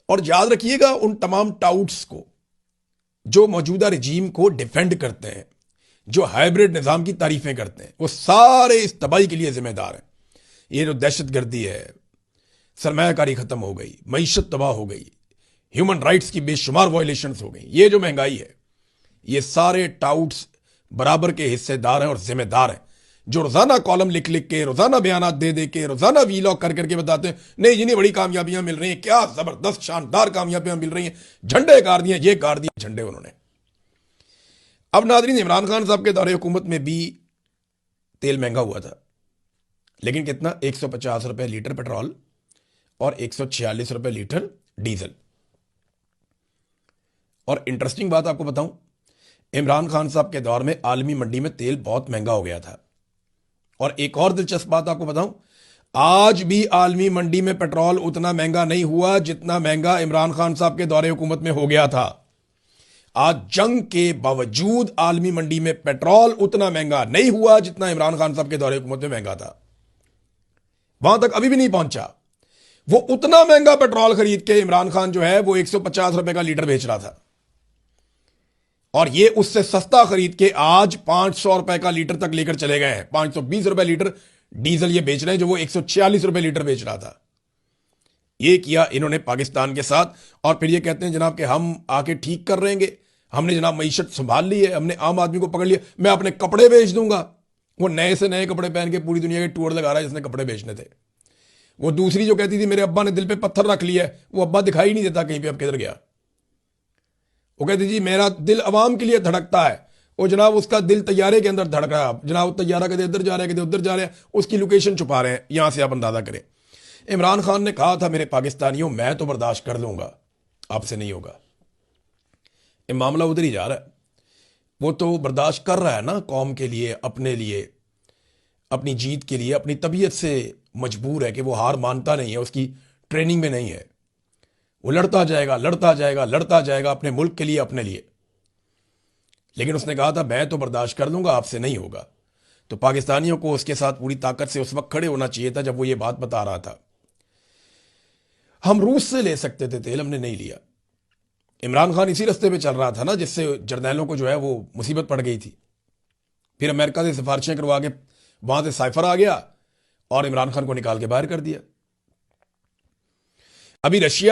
और याद रखिएगा उन तमाम टाउट्स को जो मौजूदा रजीम को डिफेंड करते हैं, जो हाइब्रिड निज़ाम की तारीफें करते हैं, वो सारे इस तबाही के लिए जिम्मेदार हैं। ये जो दहशतगर्दी है, सरमायाकारी खत्म हो गई, मईशत तबाह हो गई, ह्यूमन राइट्स की बेशुमार वायलेशंस हो गई, ये जो महंगाई है, ये सारे टाउट्स बराबर के हिस्सेदार हैं और जिम्मेदार हैं, जो रोजाना कॉलम लिख लिख के, रोजाना बयान दे दे के, रोजाना वीलॉग कर करके बताते हैं नहीं जिन्हें बड़ी कामयाबियां मिल रही हैं, क्या जबरदस्त शानदार कामयाबियां मिल रही हैं, झंडे गाड़ दिए, ये गाड़ दिए झंडे उन्होंने। अब नाजरीन, इमरान खान साहब के दौरे हुकूमत में भी तेल महंगा हुआ था, लेकिन कितना? 150 रुपए लीटर पेट्रोल और 146 रुपए लीटर डीजल। और इंटरेस्टिंग बात आपको बताऊं, इमरान खान साहब के दौर में आलमी मंडी में तेल बहुत महंगा हो गया था। और एक और दिलचस्प बात आपको बताऊं, आज भी आलमी मंडी में पेट्रोल उतना महंगा नहीं हुआ जितना महंगा इमरान खान साहब के दौरे हुकूमत में हो गया था। आज जंग के बावजूद आलमी मंडी में पेट्रोल उतना महंगा नहीं हुआ जितना इमरान खान साहब के दौरे हुकूमत में महंगा था। वहां तक अभी भी नहीं पहुंचा। वो उतना महंगा पेट्रोल खरीद के इमरान खान जो है वो 150 रुपए का लीटर बेच रहा था, और ये उससे सस्ता खरीद के आज 500 रुपए का लीटर तक लेकर चले गए हैं। 520 रुपए लीटर डीजल ये बेच रहे हैं जो वो 146 रुपए लीटर बेच रहा था। ये किया इन्होंने पाकिस्तान के साथ, और फिर ये कहते हैं जनाब कि हम आके ठीक कर रहेंगे, हमने जनाब मईशत संभाल ली है, हमने आम आदमी को पकड़ लिया, मैं अपने कपड़े बेच दूंगा। वो नए से नए कपड़े पहन के पूरी दुनिया के टूर लगा रहा है जिसने कपड़े बेचने थे। वो दूसरी जो कहती थी मेरे अब्बा ने दिल पे पत्थर रख लिया है, वो अब्बा दिखाई नहीं देता कहीं पे, अब किधर गया। वो कहती जी मेरा दिल अवाम के लिए धड़कता है, वो जनाब उसका दिल तैयारे के अंदर धड़क रहा है, जनाब तैयारा कदे इधर जा रहा है कदे उधर जा रहे हैं, उसकी लोकेशन छुपा रहे हैं, यहां से आप अंदाजा करें। इमरान खान ने कहा था मेरे पाकिस्तानियों मैं तो बर्दाश्त कर लूंगा, आपसे नहीं होगा। ये मामला उधर ही जा रहा है। वो तो बर्दाश्त कर रहा है ना, कौम के लिए, अपने लिए, अपनी जीत के लिए, अपनी तबीयत से मजबूर है कि वो हार मानता नहीं है, उसकी ट्रेनिंग में नहीं है। वो लड़ता जाएगा लड़ता जाएगा लड़ता जाएगा अपने मुल्क के लिए, अपने लिए। लेकिन उसने कहा था मैं तो बर्दाश्त कर लूंगा, आपसे नहीं होगा। तो पाकिस्तानियों को उसके साथ पूरी ताकत से उस वक्त खड़े होना चाहिए था जब वो ये बात बता रहा था। हम रूस से ले सकते थे तेल, हमने नहीं लिया। इमरान खान इसी रास्ते पे चल रहा था ना जिससे जर्नैलों को जो है वो मुसीबत पड़ गई थी। फिर अमेरिका से सिफारिशें करवा के वहां से साइफर आ गया और इमरान खान को निकाल के बाहर कर दिया। अभी रशिया